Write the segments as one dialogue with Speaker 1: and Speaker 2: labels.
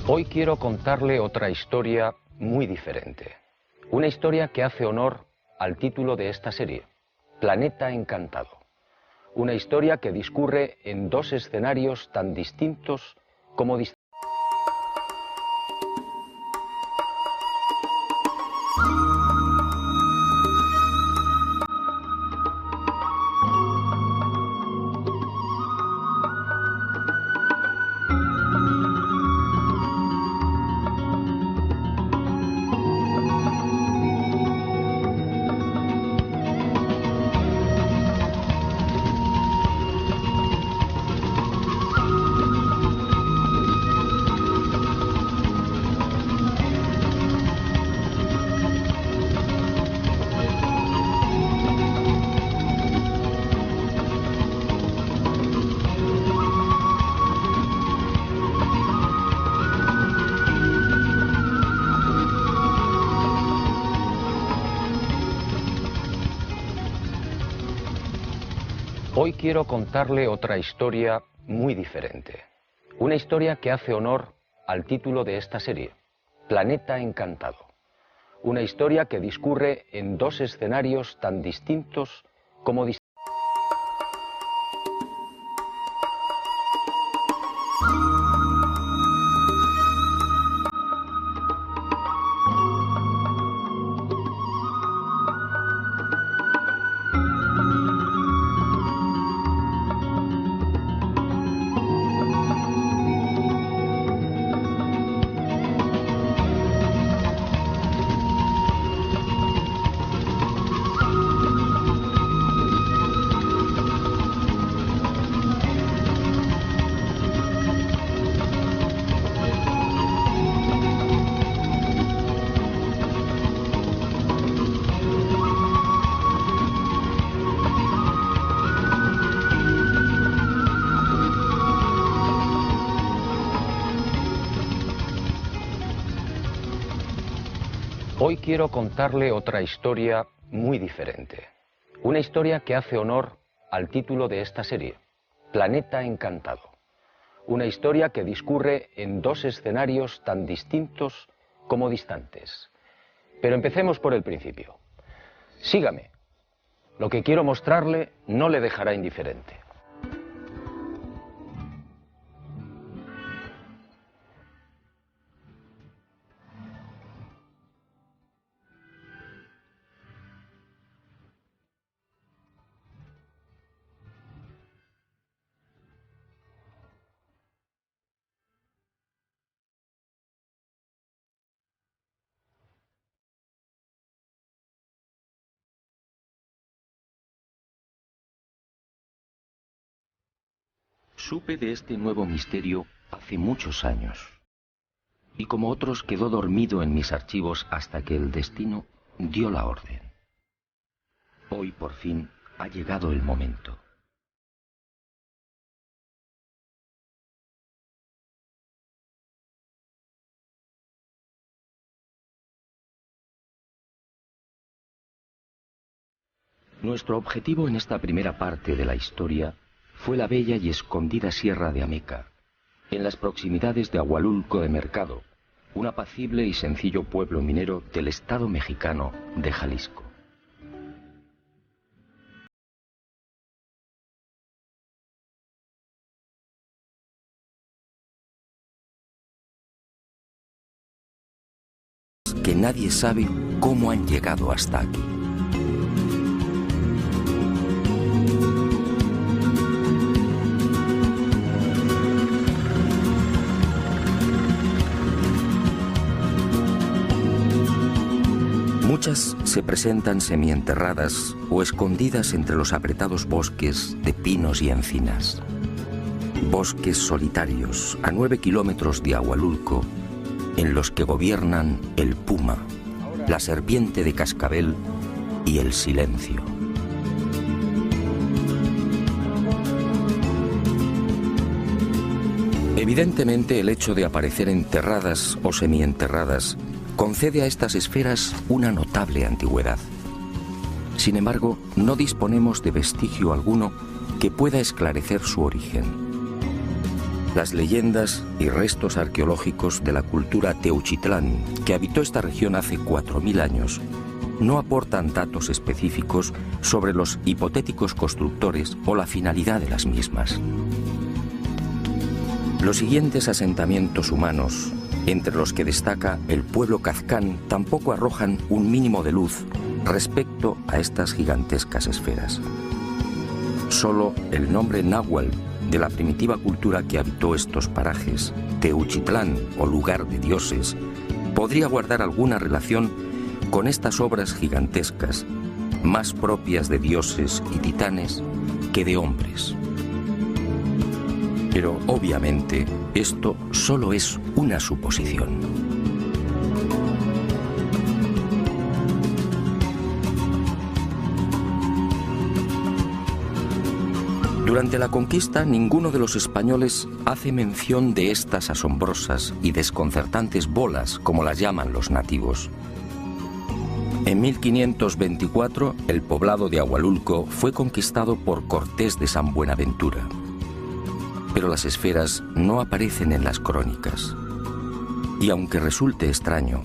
Speaker 1: Hoy quiero contarle otra historia muy diferente. Una historia que hace honor al título de esta serie, Planeta Encantado. Una historia que discurre en dos escenarios tan distintos como distintos. Hoy quiero contarle otra historia muy diferente. Una historia que hace honor al título de esta serie, Planeta Encantado. Una historia que discurre en dos escenarios tan distintos como distintos. Hoy quiero contarle otra historia muy diferente. Una historia que hace honor al título de esta serie, Planeta Encantado. Una historia que discurre en dos escenarios tan distintos como distantes. Pero empecemos por el principio. Sígame. Lo que quiero mostrarle no le dejará indiferente.
Speaker 2: Supe de este nuevo misterio hace muchos años, y como otros quedó dormido en mis archivos hasta que el destino dio la orden. Hoy por fin ha llegado el momento. Nuestro objetivo en esta primera parte de la historia fue la bella y escondida Sierra de Ameca, en las proximidades de Ahualulco de Mercado, un apacible y sencillo pueblo minero del estado mexicano de Jalisco. Que nadie sabe cómo han llegado hasta aquí. Muchas se presentan semienterradas o escondidas entre los apretados bosques de pinos y encinas. Bosques solitarios a 9 kilómetros de Ahualulco, en los que gobiernan el puma, la serpiente de cascabel y el silencio. Evidentemente, el hecho de aparecer enterradas o semienterradas concede a estas esferas una notable antigüedad. Sin embargo, no disponemos de vestigio alguno que pueda esclarecer su origen. Las leyendas y restos arqueológicos de la cultura Teuchitlán, que habitó esta región hace 4000 años, no aportan datos específicos sobre los hipotéticos constructores o la finalidad de las mismas. Los siguientes asentamientos humanos, entre los que destaca el pueblo Kazkán, tampoco arrojan un mínimo de luz respecto a estas gigantescas esferas. Solo el nombre náhuatl de la primitiva cultura que habitó estos parajes, Teuchitlán o lugar de dioses, podría guardar alguna relación con estas obras gigantescas, más propias de dioses y titanes que de hombres. Pero obviamente esto solo es una suposición. Durante la conquista, ninguno de los españoles hace mención de estas asombrosas y desconcertantes bolas, como las llaman los nativos. En 1524, el poblado de Ahualulco fue conquistado por Cortés de San Buenaventura. Pero las esferas no aparecen en las crónicas. Y aunque resulte extraño,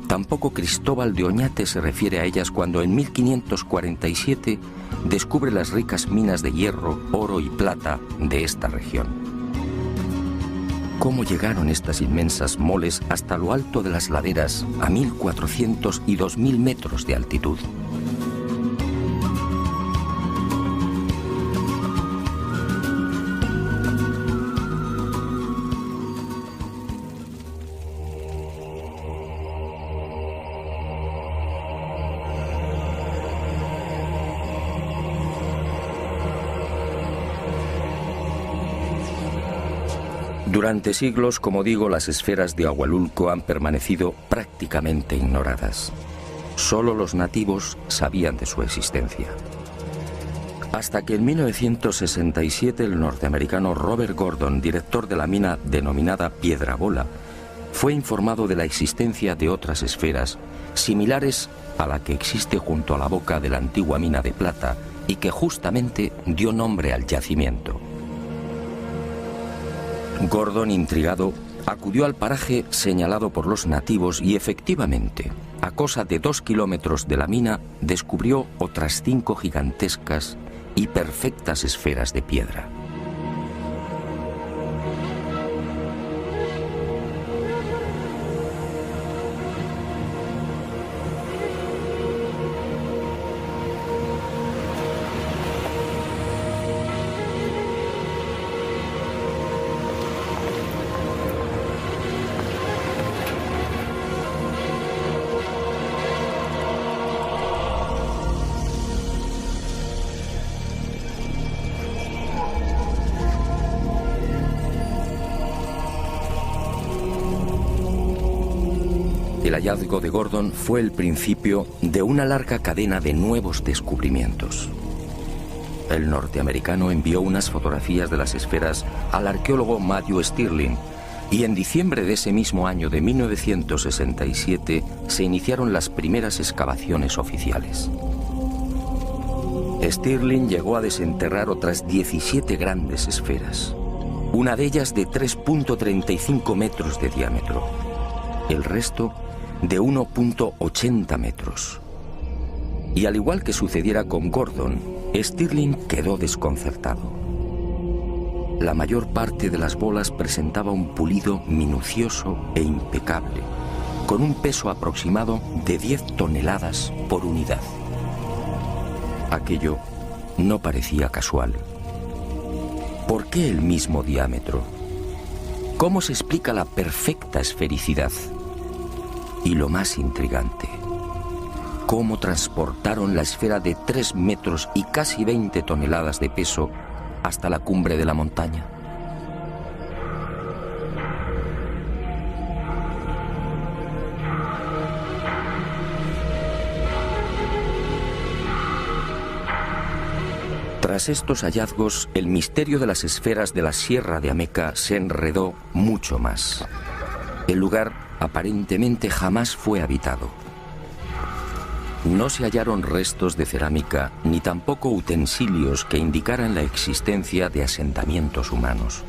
Speaker 2: tampoco Cristóbal de Oñate se refiere a ellas cuando en 1547 descubre las ricas minas de hierro, oro y plata de esta región. ¿Cómo llegaron estas inmensas moles hasta lo alto de las laderas a 1400 y 2000 metros de altitud? Durante siglos, como digo, las esferas de Ahualulco han permanecido prácticamente ignoradas. Solo los nativos sabían de su existencia. Hasta que en 1967 el norteamericano Robert Gordon, director de la mina denominada Piedra Bola, fue informado de la existencia de otras esferas similares a la que existe junto a la boca de la antigua mina de plata y que justamente dio nombre al yacimiento. Gordon, intrigado, acudió al paraje señalado por los nativos y efectivamente, a cosa de 2 kilómetros de la mina, descubrió otras 5 gigantescas y perfectas esferas de piedra. El hallazgo de Gordon fue el principio de una larga cadena de nuevos descubrimientos. El norteamericano envió unas fotografías de las esferas al arqueólogo Matthew Stirling y en diciembre de ese mismo año de 1967 se iniciaron las primeras excavaciones oficiales. Stirling llegó a desenterrar otras 17 grandes esferas, una de ellas de 3.35 metros de diámetro, el resto de 1.80 metros. Y al igual que sucediera con Gordon, Stirling quedó desconcertado. La mayor parte de las bolas presentaba un pulido minucioso e impecable, con un peso aproximado de 10 toneladas por unidad. Aquello no parecía casual. ¿Por qué el mismo diámetro? ¿Cómo se explica la perfecta esfericidad? Y lo más intrigante, ¿cómo transportaron la esfera de 3 metros y casi 20 toneladas de peso hasta la cumbre de la montaña? Tras estos hallazgos, el misterio de las esferas de la Sierra de Ameca se enredó mucho más. El lugar aparentemente jamás fue habitado. No se hallaron restos de cerámica ni tampoco utensilios que indicaran la existencia de asentamientos humanos.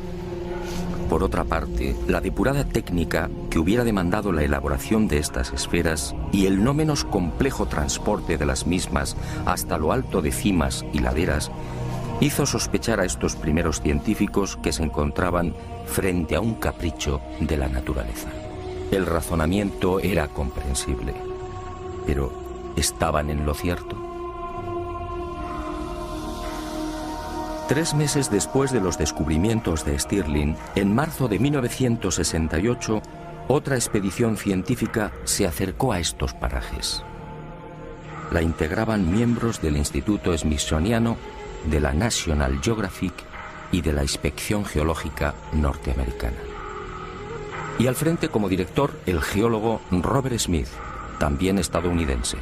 Speaker 2: Por otra parte, la depurada técnica que hubiera demandado la elaboración de estas esferas y el no menos complejo transporte de las mismas hasta lo alto de cimas y laderas hizo sospechar a estos primeros científicos que se encontraban frente a un capricho de la naturaleza. El razonamiento era comprensible, pero ¿estaban en lo cierto? 3 meses después de los descubrimientos de Stirling, en marzo de 1968, otra expedición científica se acercó a estos parajes. La integraban miembros del Instituto Smithsoniano, de la National Geographic y de la Inspección Geológica norteamericana. Y al frente como director el geólogo Robert Smith, también estadounidense.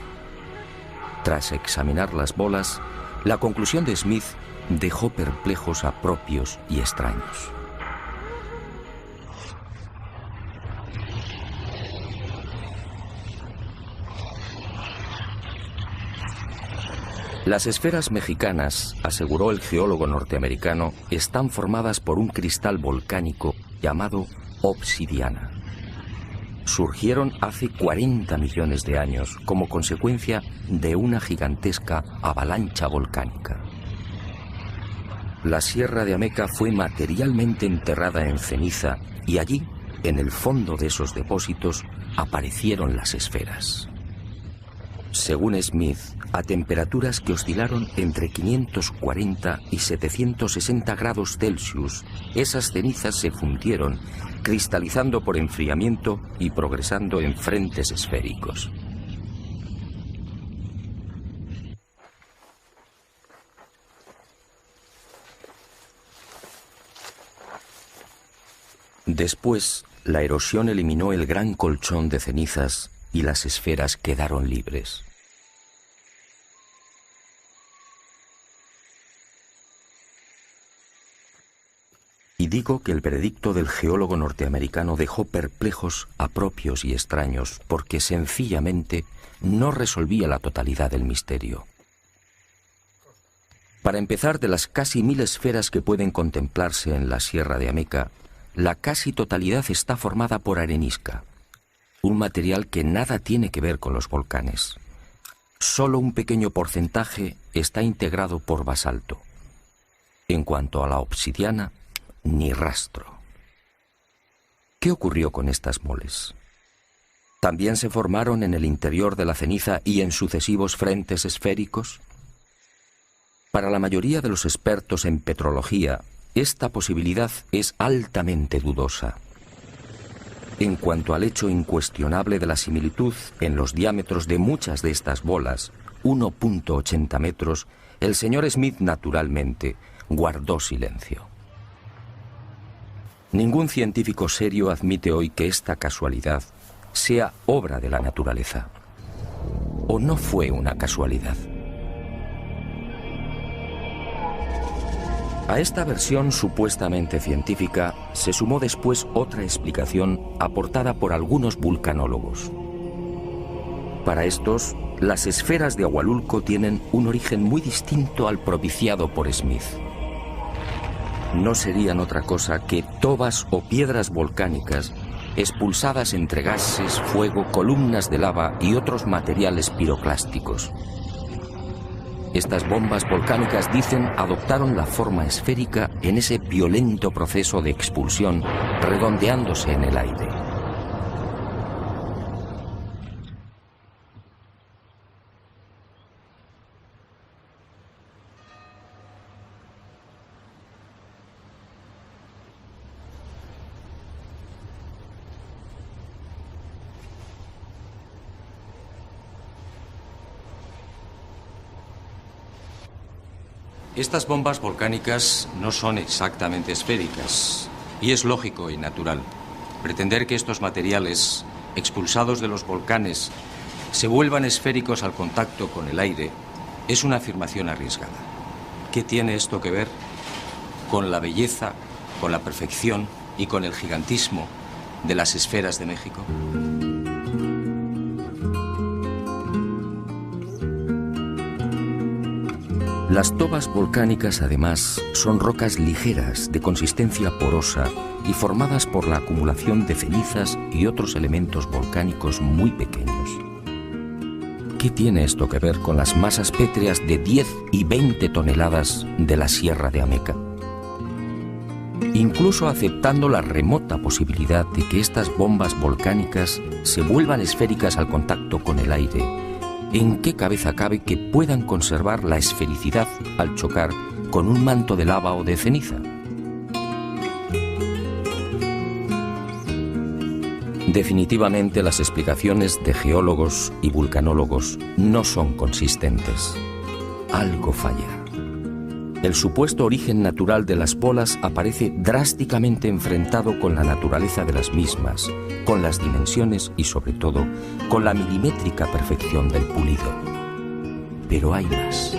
Speaker 2: Tras examinar las bolas, la conclusión de Smith dejó perplejos a propios y extraños. Las esferas mexicanas, aseguró el geólogo norteamericano, están formadas por un cristal volcánico llamado obsidiana. Surgieron hace 40 millones de años como consecuencia de una gigantesca avalancha volcánica. La Sierra de Ameca fue materialmente enterrada en ceniza y allí, en el fondo de esos depósitos, aparecieron las esferas. Según Smith, a temperaturas que oscilaron entre 540 y 760 grados Celsius, esas cenizas se fundieron, cristalizando por enfriamiento y progresando en frentes esféricos. Después, la erosión eliminó el gran colchón de cenizas y las esferas quedaron libres. Y digo que el veredicto del geólogo norteamericano dejó perplejos a propios y extraños porque sencillamente no resolvía la totalidad del misterio. Para empezar, de las casi 1000 esferas que pueden contemplarse en la Sierra de Ameca, la casi totalidad está formada por arenisca, un material que nada tiene que ver con los volcanes. Solo un pequeño porcentaje está integrado por basalto. En cuanto a la obsidiana, ni rastro. ¿Qué ocurrió con estas moles? ¿También se formaron en el interior de la ceniza y en sucesivos frentes esféricos? Para la mayoría de los expertos en petrología, esta posibilidad es altamente dudosa. En cuanto al hecho incuestionable de la similitud en los diámetros de muchas de estas bolas, 1.80 metros, el señor Smith naturalmente guardó silencio. Ningún científico serio admite hoy que esta casualidad sea obra de la naturaleza. ¿O no fue una casualidad? A esta versión supuestamente científica se sumó después otra explicación aportada por algunos vulcanólogos. Para estos, las esferas de Ahualulco tienen un origen muy distinto al propiciado por Smith. No serían otra cosa que tobas o piedras volcánicas expulsadas entre gases, fuego, columnas de lava y otros materiales piroclásticos. Estas bombas volcánicas, dicen, adoptaron la forma esférica en ese violento proceso de expulsión, redondeándose en el aire.
Speaker 1: Estas bombas volcánicas no son exactamente esféricas, y es lógico y natural pretender que estos materiales, expulsados de los volcanes, se vuelvan esféricos al contacto con el aire, es una afirmación arriesgada. ¿Qué tiene esto que ver con la belleza, con la perfección y con el gigantismo de las esferas de México?
Speaker 2: Las tobas volcánicas, además, son rocas ligeras, de consistencia porosa y formadas por la acumulación de cenizas y otros elementos volcánicos muy pequeños. ¿Qué tiene esto que ver con las masas pétreas de 10 y 20 toneladas de la Sierra de Ameca? Incluso aceptando la remota posibilidad de que estas bombas volcánicas se vuelvan esféricas al contacto con el aire, ¿en qué cabeza cabe que puedan conservar la esfericidad al chocar con un manto de lava o de ceniza? Definitivamente las explicaciones de geólogos y vulcanólogos no son consistentes. Algo falla. El supuesto origen natural de las bolas aparece drásticamente enfrentado con la naturaleza de las mismas, con las dimensiones y, sobre todo, con la milimétrica perfección del pulido. Pero hay más.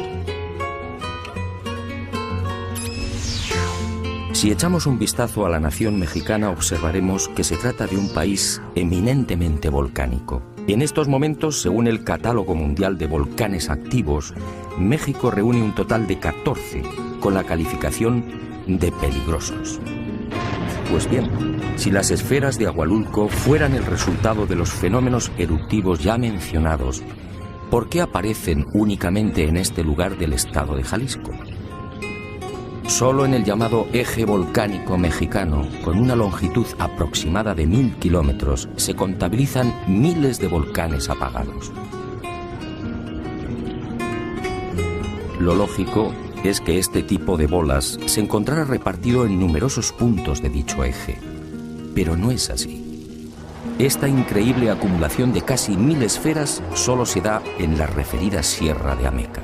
Speaker 2: Si echamos un vistazo a la nación mexicana, observaremos que se trata de un país eminentemente volcánico. En estos momentos, según el Catálogo Mundial de Volcanes Activos, México reúne un total de 14, con la calificación de peligrosos. Pues bien, si las esferas de Agualulco fueran el resultado de los fenómenos eruptivos ya mencionados, ¿por qué aparecen únicamente en este lugar del estado de Jalisco? Solo en el llamado eje volcánico mexicano, con una longitud aproximada de 1000 kilómetros, se contabilizan miles de volcanes apagados. Lo lógico es que este tipo de bolas se encontrara repartido en numerosos puntos de dicho eje. Pero no es así. Esta increíble acumulación de casi 1000 esferas solo se da en la referida Sierra de Ameca.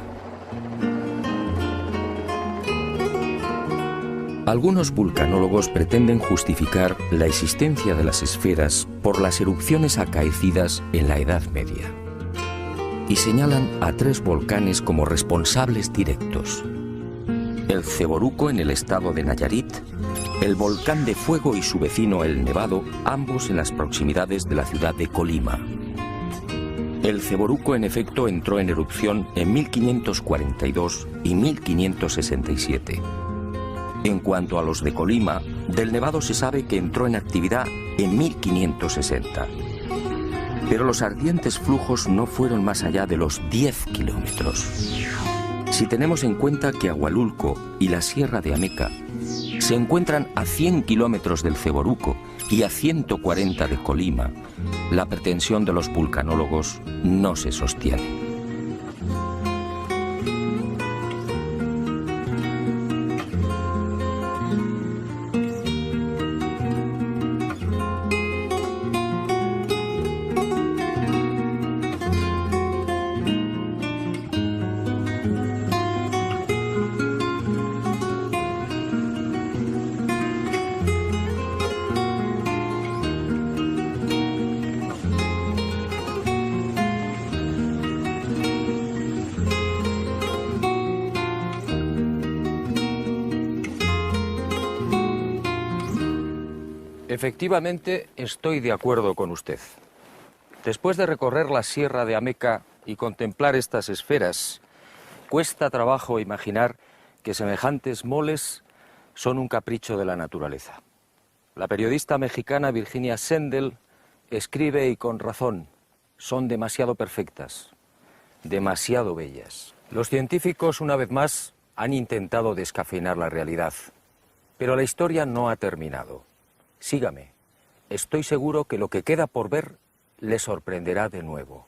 Speaker 2: Algunos vulcanólogos pretenden justificar la existencia de las esferas por las erupciones acaecidas en la Edad Media y señalan a 3 volcanes como responsables directos: el Ceboruco en el estado de Nayarit, el Volcán de Fuego y su vecino el Nevado, ambos en las proximidades de la ciudad de Colima. El Ceboruco, en efecto, entró en erupción en 1542 y 1567. En cuanto a los de Colima, del Nevado se sabe que entró en actividad en 1560. Pero los ardientes flujos no fueron más allá de los 10 kilómetros. Si tenemos en cuenta que Agualulco y la Sierra de Ameca se encuentran a 100 kilómetros del Ceboruco y a 140 de Colima, la pretensión de los vulcanólogos no se sostiene.
Speaker 1: Efectivamente, estoy de acuerdo con usted. Después de recorrer la Sierra de Ameca y contemplar estas esferas, cuesta trabajo imaginar que semejantes moles son un capricho de la naturaleza. La periodista mexicana Virginia Sendel escribe, y con razón, son demasiado perfectas, demasiado bellas. Los científicos, una vez más, han intentado descafeinar la realidad, pero la historia no ha terminado. Sígame. Estoy seguro que lo que queda por ver le sorprenderá de nuevo.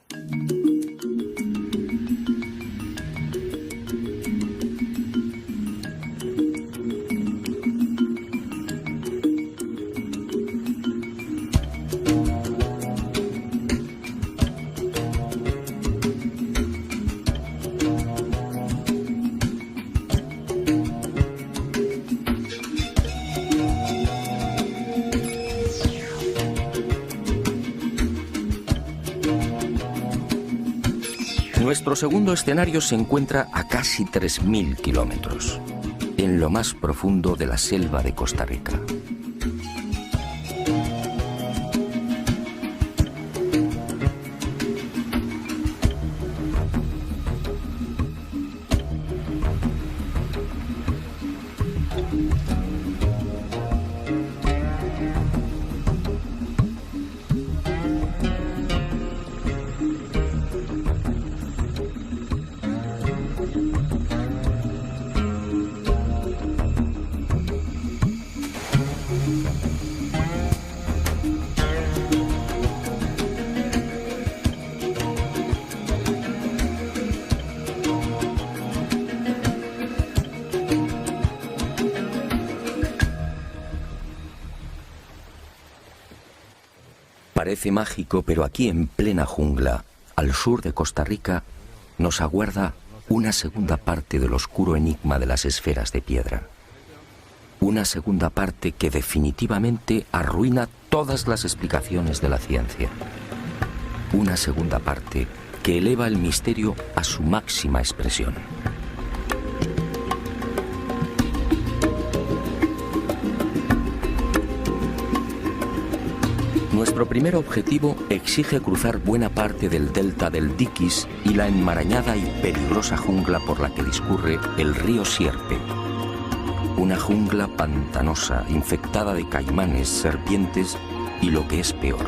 Speaker 2: Nuestro segundo escenario se encuentra a casi 3000 kilómetros, en lo más profundo de la selva de Costa Rica. Parece mágico, pero aquí en plena jungla, al sur de Costa Rica, nos aguarda una segunda parte del oscuro enigma de las esferas de piedra. Una segunda parte que definitivamente arruina todas las explicaciones de la ciencia. Una segunda parte que eleva el misterio a su máxima expresión. Nuestro primer objetivo exige cruzar buena parte del delta del Diquís y la enmarañada y peligrosa jungla por la que discurre el río Sierpe. Una jungla pantanosa, infectada de caimanes, serpientes y, lo que es peor,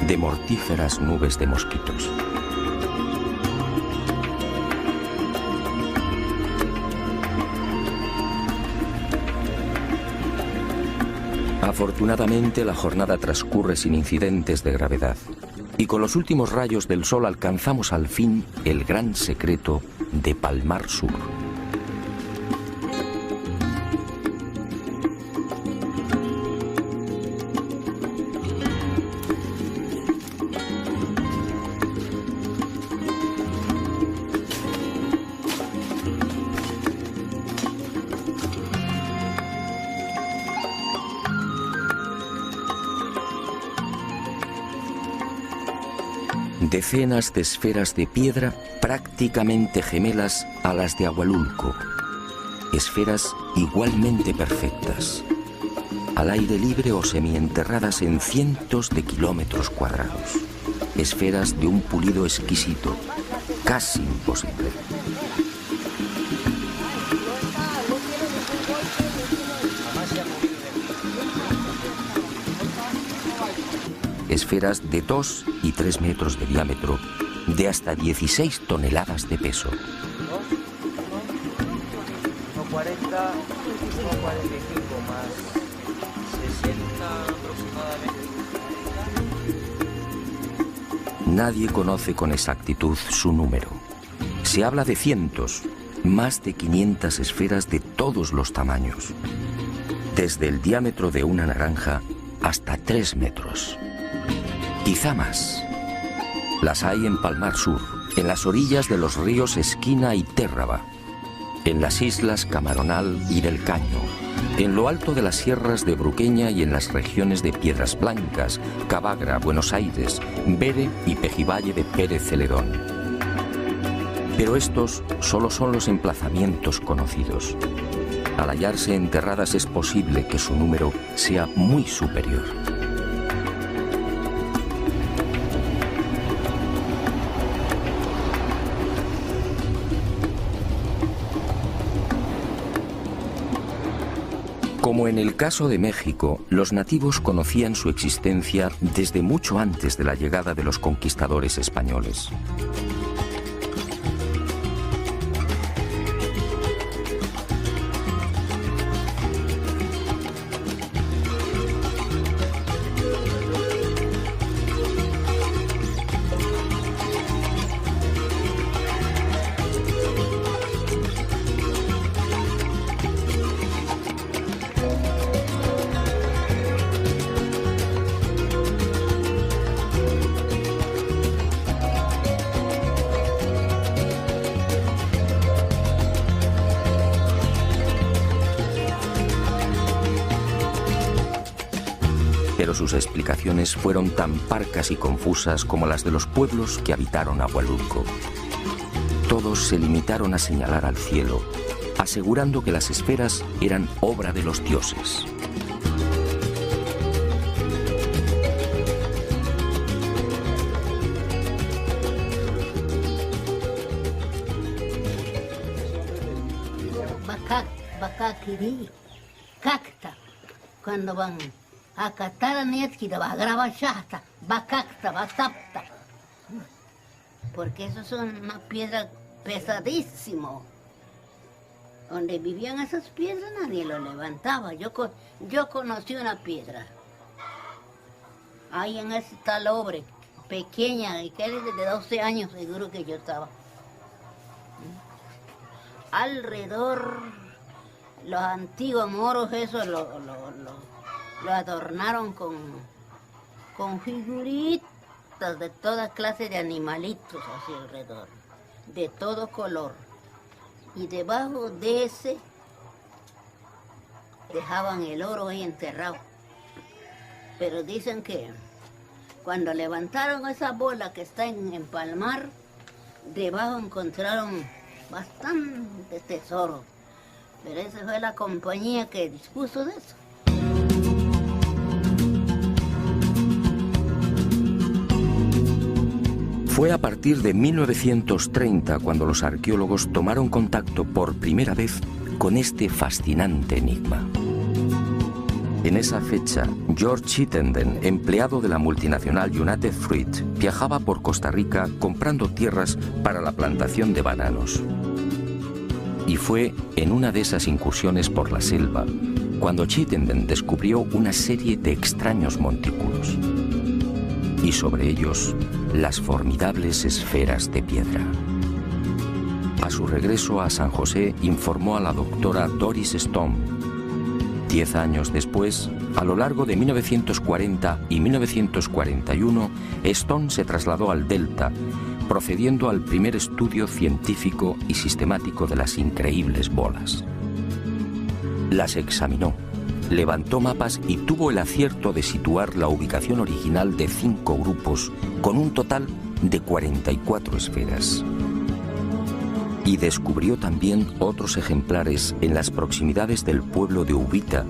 Speaker 2: de mortíferas nubes de mosquitos. Afortunadamente, la jornada transcurre sin incidentes de gravedad y con los últimos rayos del sol alcanzamos al fin el gran secreto de Palmar Sur. Decenas de esferas de piedra prácticamente gemelas a las de Ahualulco. Esferas igualmente perfectas, al aire libre o semienterradas en cientos de kilómetros cuadrados. Esferas de un pulido exquisito, casi imposible. Esferas de 2 y 3 metros de diámetro, de hasta 16 toneladas de peso.
Speaker 3: 1,40, 1,45 más 60 aproximadamente.
Speaker 2: Nadie conoce con exactitud su número. Se habla de cientos, más de 500 esferas de todos los tamaños, desde el diámetro de una naranja hasta 3 metros. Quizá más. Las hay en Palmar Sur, en las orillas de los ríos Esquina y Térraba, en las islas Camaronal y del Caño, en lo alto de las sierras de Bruqueña y en las regiones de Piedras Blancas, Cavagra, Buenos Aires, Bere y Pejivalle de Pérez Celedón. Pero estos solo son los emplazamientos conocidos. Al hallarse enterradas es posible que su número sea muy superior. Como en el caso de México, los nativos conocían su existencia desde mucho antes de la llegada de los conquistadores españoles. Pero sus explicaciones fueron tan parcas y confusas como las de los pueblos que habitaron Ahualulco. Todos se limitaron a señalar al cielo, asegurando que las esferas eran obra de los dioses.
Speaker 4: Bakakiri, cacta, cuando van a catar a Nietzsche, va a grabar chasta, bakakta, batapta. Porque eso son una piedra pesadísimo. Donde vivían esas piedras nadie lo levantaba. Yo conocí una piedra. Ahí en ese talobre, pequeña, y que era de 12 años seguro que yo estaba. Alrededor, los antiguos moros, eso lo adornaron con con figuritas de toda clase de animalitos hacia alrededor, de todo color. Y debajo de ese dejaban el oro ahí enterrado. Pero dicen que cuando levantaron esa bola que está en Palmar, debajo encontraron bastante tesoro. Pero esa fue la compañía que dispuso de eso.
Speaker 2: Fue a partir de 1930 cuando los arqueólogos tomaron contacto por primera vez con este fascinante enigma. En esa fecha, George Chittenden, empleado de la multinacional United Fruit, viajaba por Costa Rica comprando tierras para la plantación de bananos. Y fue en una de esas incursiones por la selva cuando Chittenden descubrió una serie de extraños montículos. Y sobre ellos, las formidables esferas de piedra. A su regreso a San José, informó a la doctora Doris Stone. 10 años después, a lo largo de 1940 y 1941, Stone se trasladó al Delta, procediendo al primer estudio científico y sistemático de las increíbles bolas. Las examinó, levantó mapas y tuvo el acierto de situar la ubicación original de 5 grupos con un total de 44 esferas. Y descubrió también otros ejemplares en las proximidades del pueblo de Ubita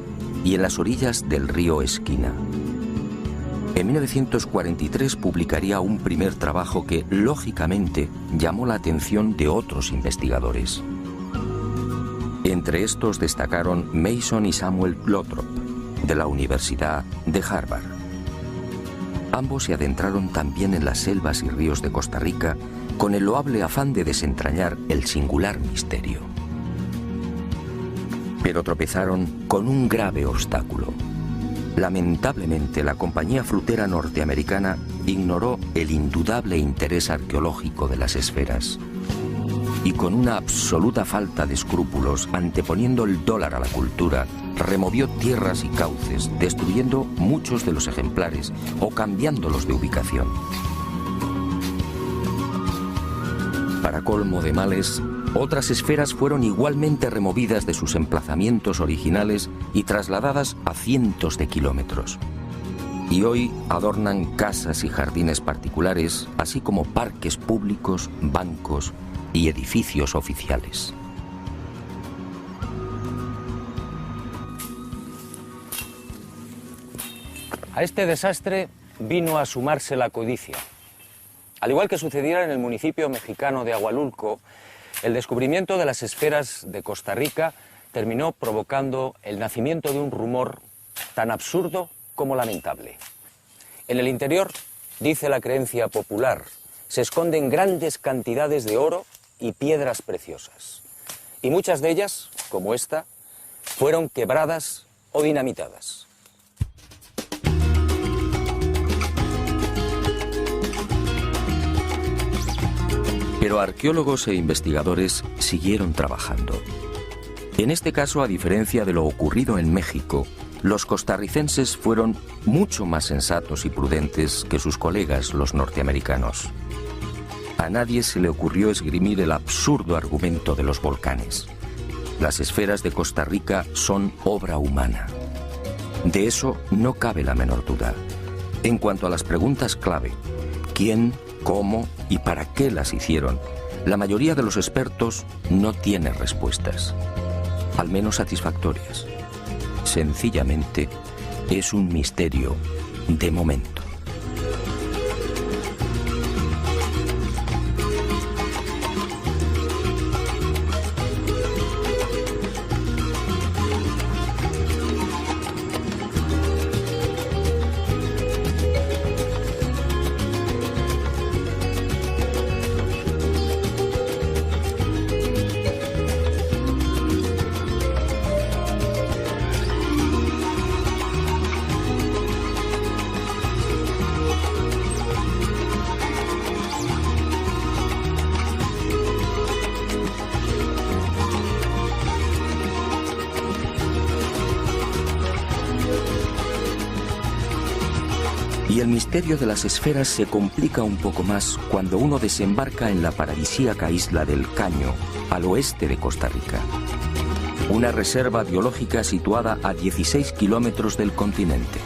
Speaker 2: y en las orillas del río Esquina. En 1943 publicaría un primer trabajo que, lógicamente, llamó la atención de otros investigadores. Entre estos destacaron Mason y Samuel Lothrop, de la Universidad de Harvard. Ambos se adentraron también en las selvas y ríos de Costa Rica con el loable afán de desentrañar el singular misterio. Pero tropezaron con un grave obstáculo. Lamentablemente, la compañía frutera norteamericana ignoró el indudable interés arqueológico de las esferas y, con una absoluta falta de escrúpulos, anteponiendo el dólar a la cultura, removió tierras y cauces, destruyendo muchos de los ejemplares o cambiándolos de ubicación. Para colmo de males, otras esferas fueron igualmente removidas de sus emplazamientos originales y trasladadas a cientos de kilómetros. Y hoy adornan casas y jardines particulares, así como parques públicos, bancos y edificios oficiales.
Speaker 1: A este desastre vino a sumarse la codicia. Al igual que sucediera en el municipio mexicano de Agualulco, el descubrimiento de las esferas de Costa Rica terminó provocando el nacimiento de un rumor tan absurdo como lamentable. En el interior, dice la creencia popular, se esconden grandes cantidades de oro y piedras preciosas. Y muchas de ellas, como esta, fueron quebradas o dinamitadas.
Speaker 2: Pero arqueólogos e investigadores siguieron trabajando. En este caso, a diferencia de lo ocurrido en México, los costarricenses fueron mucho más sensatos y prudentes que sus colegas los norteamericanos. A nadie se le ocurrió esgrimir el absurdo argumento de los volcanes. Las esferas de Costa Rica son obra humana. De eso no cabe la menor duda. En cuanto a las preguntas clave, ¿quién, cómo y para qué las hicieron? La mayoría de los expertos no tiene respuestas, al menos satisfactorias. Sencillamente, es un misterio de momento. Y el misterio de las esferas se complica un poco más cuando uno desembarca en la paradisíaca isla del Caño, al oeste de Costa Rica. Una reserva biológica situada a 16 kilómetros del continente.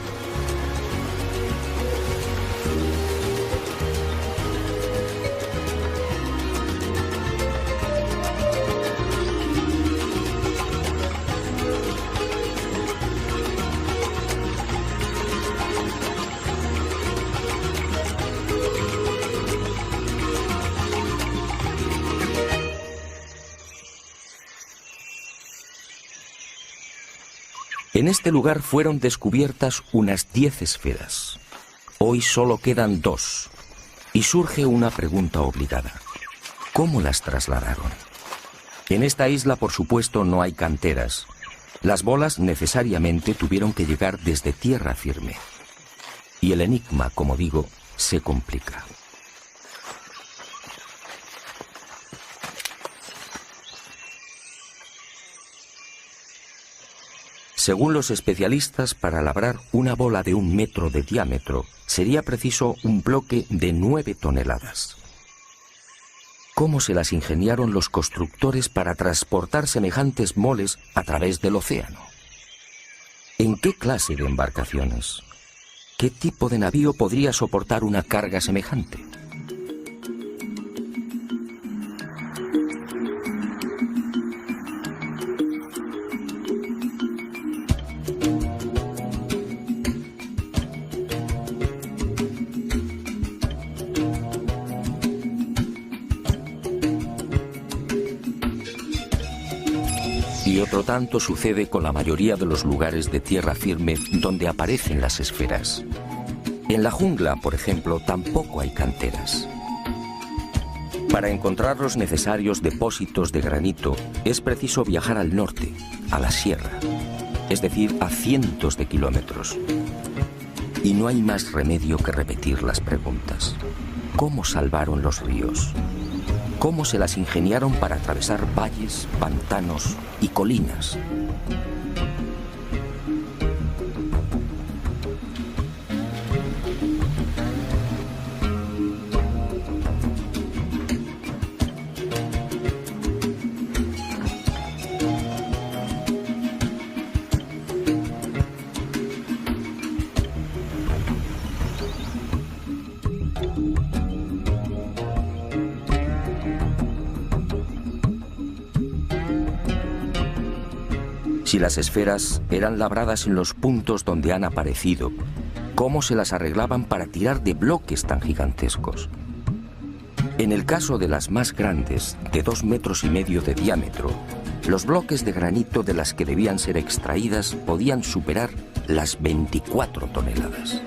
Speaker 2: En este lugar fueron descubiertas unas 10 esferas. Hoy solo quedan 2. Y surge una pregunta obligada. ¿Cómo las trasladaron? En esta isla, por supuesto, no hay canteras. Las bolas necesariamente tuvieron que llegar desde tierra firme. Y el enigma, como digo, se complica. Según los especialistas, para labrar una bola de 1 metro de diámetro, sería preciso un bloque de 9 toneladas. ¿Cómo se las ingeniaron los constructores para transportar semejantes moles a través del océano? ¿En qué clase de embarcaciones? ¿Qué tipo de navío podría soportar una carga semejante? Y otro tanto sucede con la mayoría de los lugares de tierra firme donde aparecen las esferas. En la jungla, por ejemplo, tampoco hay canteras. Para encontrar los necesarios depósitos de granito es preciso viajar al norte, a la sierra, es decir, a cientos de kilómetros. Y no hay más remedio que repetir las preguntas. ¿Cómo salvaron los ríos? ¿Cómo se las ingeniaron para atravesar valles, pantanos y colinas? Si las esferas eran labradas en los puntos donde han aparecido, ¿cómo se las arreglaban para tirar de bloques tan gigantescos? En el caso de las más grandes, de 2,5 metros de diámetro, los bloques de granito de las que debían ser extraídas podían superar las 24 toneladas.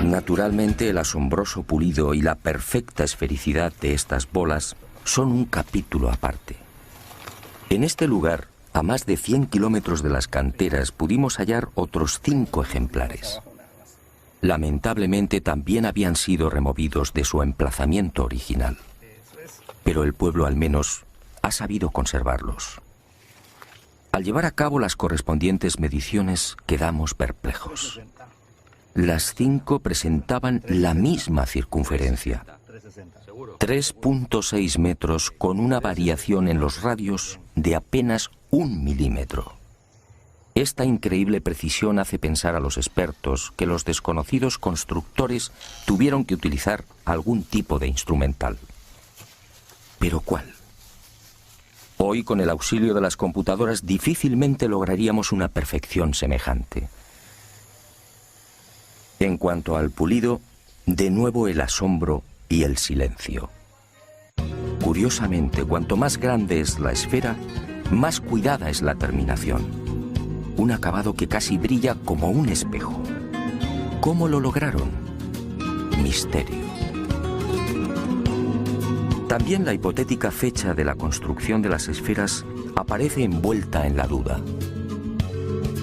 Speaker 2: Naturalmente, el asombroso pulido y la perfecta esfericidad de estas bolas son un capítulo aparte. En este lugar, a más de 100 kilómetros de las canteras, pudimos hallar otros 5 ejemplares. Lamentablemente también habían sido removidos de su emplazamiento original. Pero el pueblo al menos ha sabido conservarlos. Al llevar a cabo las correspondientes mediciones, quedamos perplejos. Las 5 presentaban la misma circunferencia. 3,6 metros con una variación en los radios de apenas 1 milímetro. Esta increíble precisión hace pensar a los expertos que los desconocidos constructores tuvieron que utilizar algún tipo de instrumental. ¿Pero cuál? Hoy, con el auxilio de las computadoras, difícilmente lograríamos una perfección semejante. En cuanto al pulido, de nuevo el asombro y el silencio. Curiosamente, cuanto más grande es la esfera, más cuidada es la terminación. Un acabado que casi brilla como un espejo. ¿Cómo lo lograron? Misterio. También la hipotética fecha de la construcción de las esferas aparece envuelta en la duda.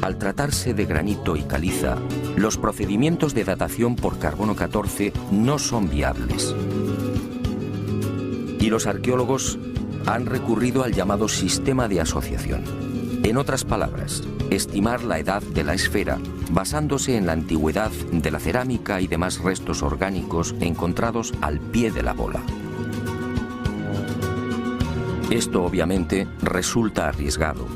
Speaker 2: Al tratarse de granito y caliza, los procedimientos de datación por carbono 14 no son viables. Y los arqueólogos han recurrido al llamado sistema de asociación. En otras palabras, estimar la edad de la esfera basándose en la antigüedad de la cerámica y demás restos orgánicos encontrados al pie de la bola. Esto obviamente resulta arriesgado.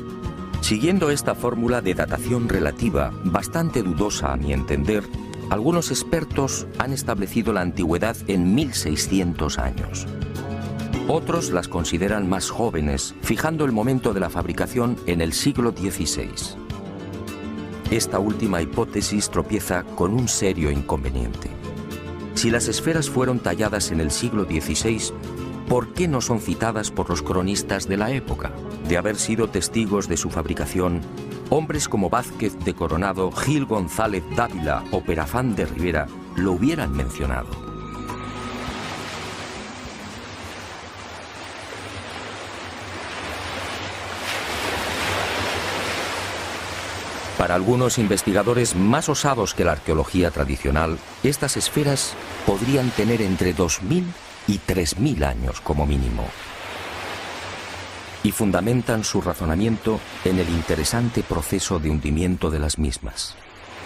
Speaker 2: Siguiendo esta fórmula de datación relativa, bastante dudosa a mi entender, algunos expertos han establecido la antigüedad en 1600 años. Otros las consideran más jóvenes, fijando el momento de la fabricación en el siglo XVI. Esta última hipótesis tropieza con un serio inconveniente. Si las esferas fueron talladas en el siglo XVI, ¿por qué no son citadas por los cronistas de la época? De haber sido testigos de su fabricación, hombres como Vázquez de Coronado, Gil González Dávila o Perafán de Rivera lo hubieran mencionado. Para algunos investigadores más osados que la arqueología tradicional, estas esferas podrían tener entre 2000 y 3000 años como mínimo. Y fundamentan su razonamiento en el interesante proceso de hundimiento de las mismas.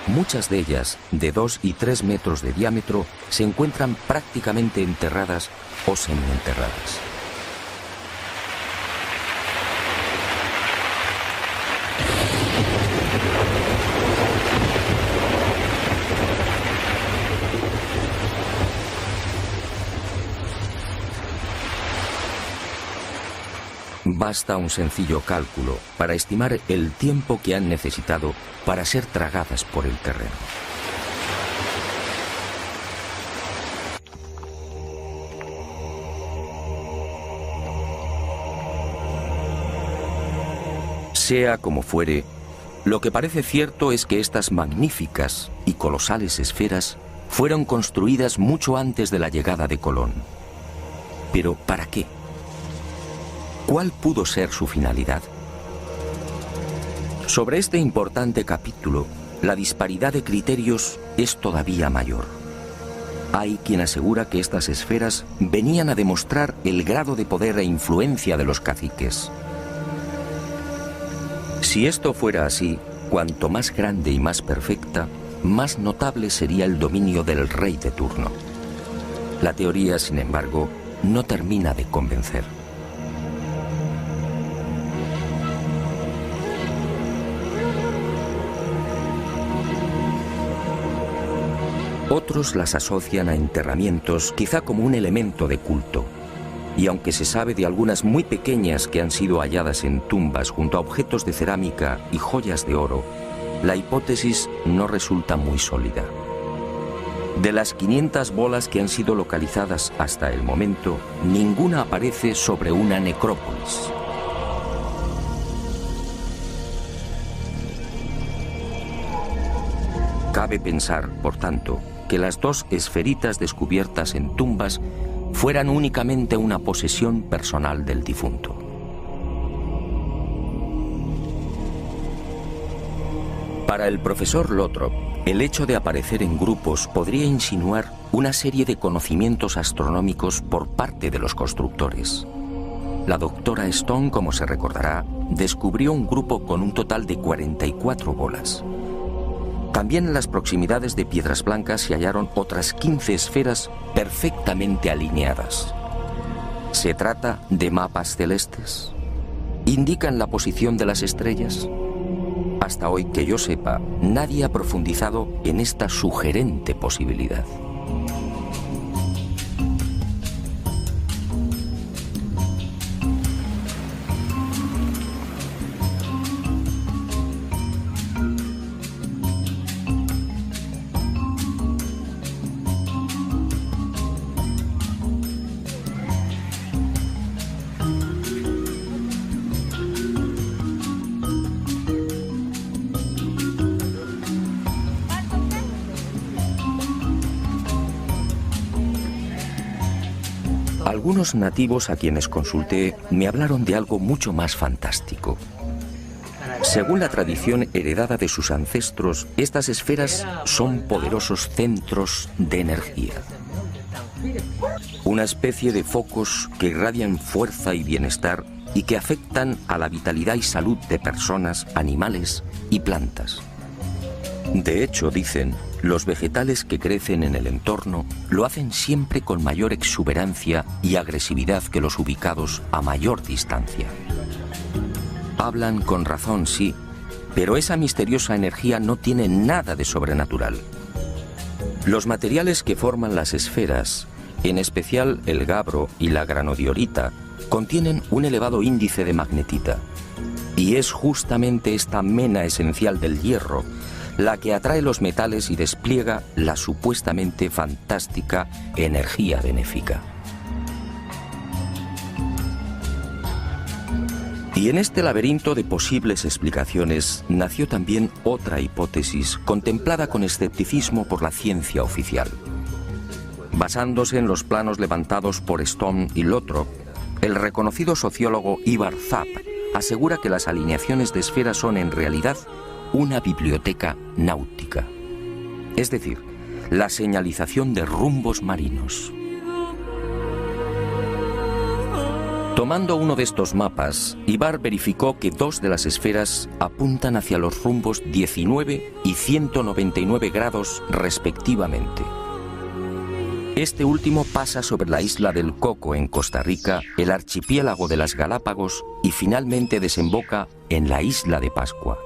Speaker 2: Muchas de ellas, de 2 y 3 metros de diámetro, se encuentran prácticamente enterradas o semienterradas. Basta un sencillo cálculo para estimar el tiempo que han necesitado para ser tragadas por el terreno. Sea como fuere, lo que parece cierto es que estas magníficas y colosales esferas fueron construidas mucho antes de la llegada de Colón. ¿Pero para qué? ¿Cuál pudo ser su finalidad? Sobre este importante capítulo, la disparidad de criterios es todavía mayor. Hay quien asegura que estas esferas venían a demostrar el grado de poder e influencia de los caciques. Si esto fuera así, cuanto más grande y más perfecta, más notable sería el dominio del rey de turno. La teoría, sin embargo, no termina de convencer. Otros las asocian a enterramientos, quizá como un elemento de culto. Y aunque se sabe de algunas muy pequeñas que han sido halladas en tumbas junto a objetos de cerámica y joyas de oro, la hipótesis no resulta muy sólida. De las 500 bolas que han sido localizadas hasta el momento, ninguna aparece sobre una necrópolis. Cabe pensar, por tanto, que las 2 esferitas descubiertas en tumbas fueran únicamente una posesión personal del difunto. Para el profesor Lothrop, el hecho de aparecer en grupos podría insinuar una serie de conocimientos astronómicos por parte de los constructores. La doctora Stone, como se recordará, descubrió un grupo con un total de 44 bolas. También en las proximidades de Piedras Blancas se hallaron otras 15 esferas perfectamente alineadas. ¿Se trata de mapas celestes? ¿Indican la posición de las estrellas? Hasta hoy, que yo sepa, nadie ha profundizado en esta sugerente posibilidad. Algunos nativos a quienes consulté me hablaron de algo mucho más fantástico. Según la tradición heredada de sus ancestros, estas esferas son poderosos centros de energía. Una especie de focos que irradian fuerza y bienestar y que afectan a la vitalidad y salud de personas, animales y plantas. De hecho, dicen, los vegetales que crecen en el entorno lo hacen siempre con mayor exuberancia y agresividad que los ubicados a mayor distancia. Hablan con razón, sí, pero esa misteriosa energía no tiene nada de sobrenatural. Los materiales que forman las esferas, en especial el gabbro y la granodiorita, contienen un elevado índice de magnetita. Y es justamente esta mena esencial del hierro la que atrae los metales y despliega la supuestamente fantástica energía benéfica. Y en este laberinto de posibles explicaciones nació también otra hipótesis contemplada con escepticismo por la ciencia oficial. Basándose en los planos levantados por Stone y Lothrop, el reconocido sociólogo Ivar Zapp asegura que las alineaciones de esferas son en realidad una biblioteca náutica, es decir, la señalización de rumbos marinos. Tomando uno de estos mapas, Ivar verificó que dos de las esferas apuntan hacia los rumbos 19 y 199 grados respectivamente. Este último pasa sobre la isla del Coco en Costa Rica, el archipiélago de las Galápagos y finalmente desemboca en la isla de Pascua.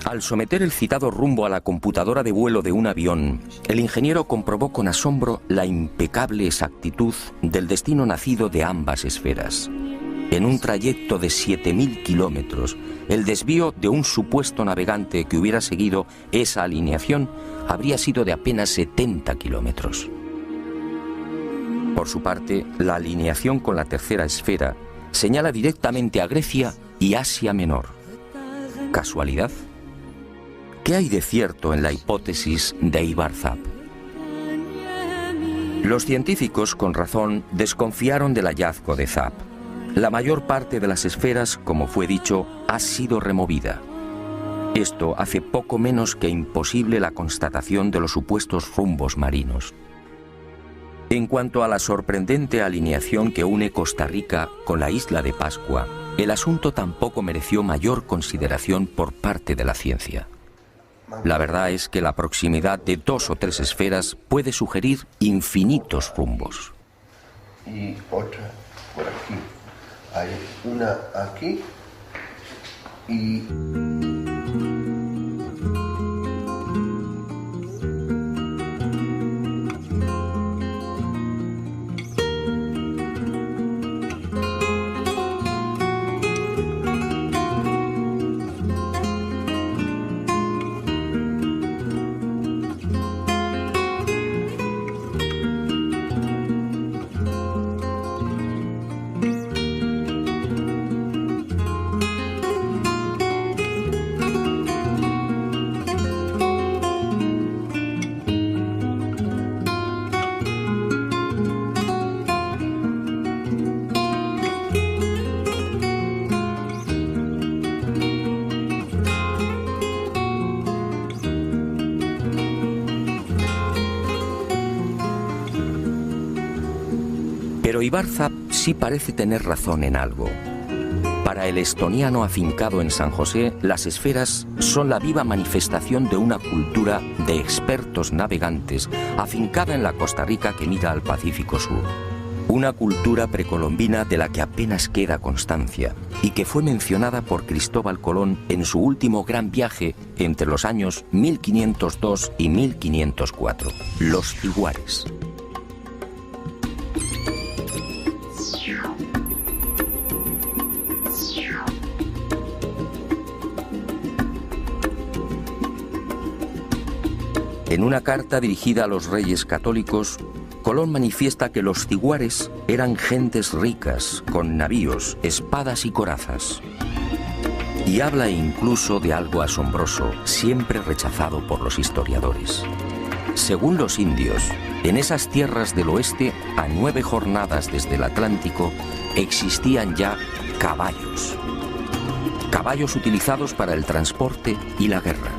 Speaker 2: Al someter el citado rumbo a la computadora de vuelo de un avión, el ingeniero comprobó con asombro la impecable exactitud del destino nacido de ambas esferas. En un trayecto de 7.000 kilómetros, el desvío de un supuesto navegante que hubiera seguido esa alineación habría sido de apenas 70 kilómetros. Por su parte, la alineación con la tercera esfera señala directamente a Grecia y Asia Menor. ¿Casualidad? ¿Qué hay de cierto en la hipótesis de Ivar Zapp? Los científicos, con razón, desconfiaron del hallazgo de Zapp. La mayor parte de las esferas, como fue dicho, ha sido removida. Esto hace poco menos que imposible la constatación de los supuestos rumbos marinos. En cuanto a la sorprendente alineación que une Costa Rica con la isla de Pascua, el asunto tampoco mereció mayor consideración por parte de la ciencia. La verdad es que la proximidad de dos o tres esferas puede sugerir infinitos rumbos.
Speaker 5: Y otra por aquí. Hay una aquí y...
Speaker 2: Pero Ivar Zapp sí parece tener razón en algo. Para el estoniano afincado en San José, las esferas son la viva manifestación de una cultura de expertos navegantes afincada en la Costa Rica que mira al Pacífico Sur. Una cultura precolombina de la que apenas queda constancia y que fue mencionada por Cristóbal Colón en su último gran viaje entre los años 1502 y 1504, los Tiguares. En una carta dirigida a los reyes católicos, Colón manifiesta que los tiguares eran gentes ricas, con navíos, espadas y corazas. Y habla incluso de algo asombroso, siempre rechazado por los historiadores. Según los indios, en esas tierras del oeste, a 9 jornadas desde el Atlántico, existían ya caballos. Caballos utilizados para el transporte y la guerra.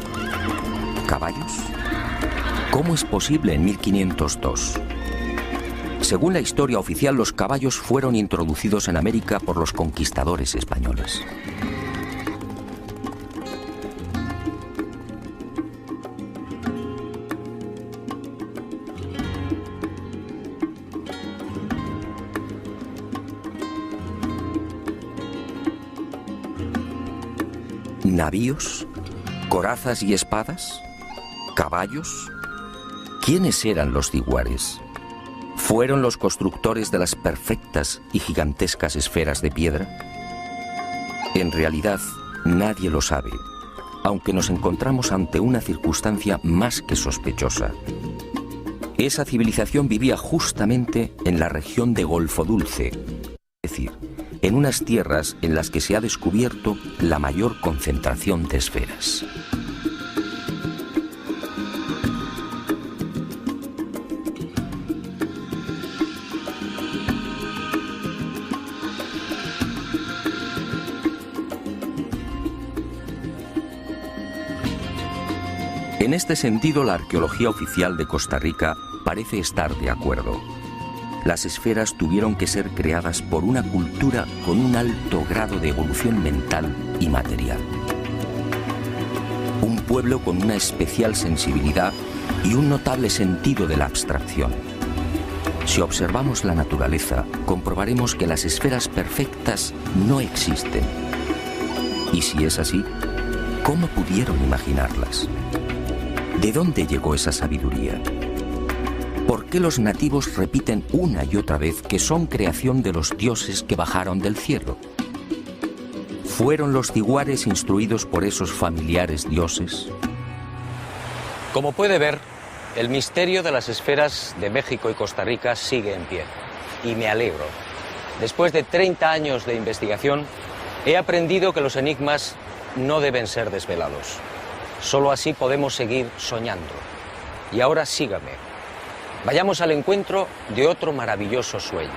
Speaker 2: ¿Caballos? ¿Cómo es posible en 1502? Según la historia oficial, los caballos fueron introducidos en América por los conquistadores españoles. ¿Navíos? ¿Corazas y espadas? ¿Caballos? ¿Quiénes eran los ciguares? ¿Fueron los constructores de las perfectas y gigantescas esferas de piedra? En realidad, nadie lo sabe, aunque nos encontramos ante una circunstancia más que sospechosa. Esa civilización vivía justamente en la región de Golfo Dulce, es decir, en unas tierras en las que se ha descubierto la mayor concentración de esferas. En este sentido, la arqueología oficial de Costa Rica parece estar de acuerdo. Las esferas tuvieron que ser creadas por una cultura con un alto grado de evolución mental y material. Un pueblo con una especial sensibilidad y un notable sentido de la abstracción. Si observamos la naturaleza, comprobaremos que las esferas perfectas no existen. Y si es así, ¿cómo pudieron imaginarlas? ¿De dónde llegó esa sabiduría? ¿Por qué los nativos repiten una y otra vez que son creación de los dioses que bajaron del cielo? ¿Fueron los ciguares instruidos por esos familiares dioses?
Speaker 1: Como puede ver, el misterio de las esferas de México y Costa Rica sigue en pie. Y me alegro. Después de 30 años de investigación, he aprendido que los enigmas no deben ser desvelados. Solo así podemos seguir soñando. Y ahora sígame. Vayamos al encuentro de otro maravilloso sueño.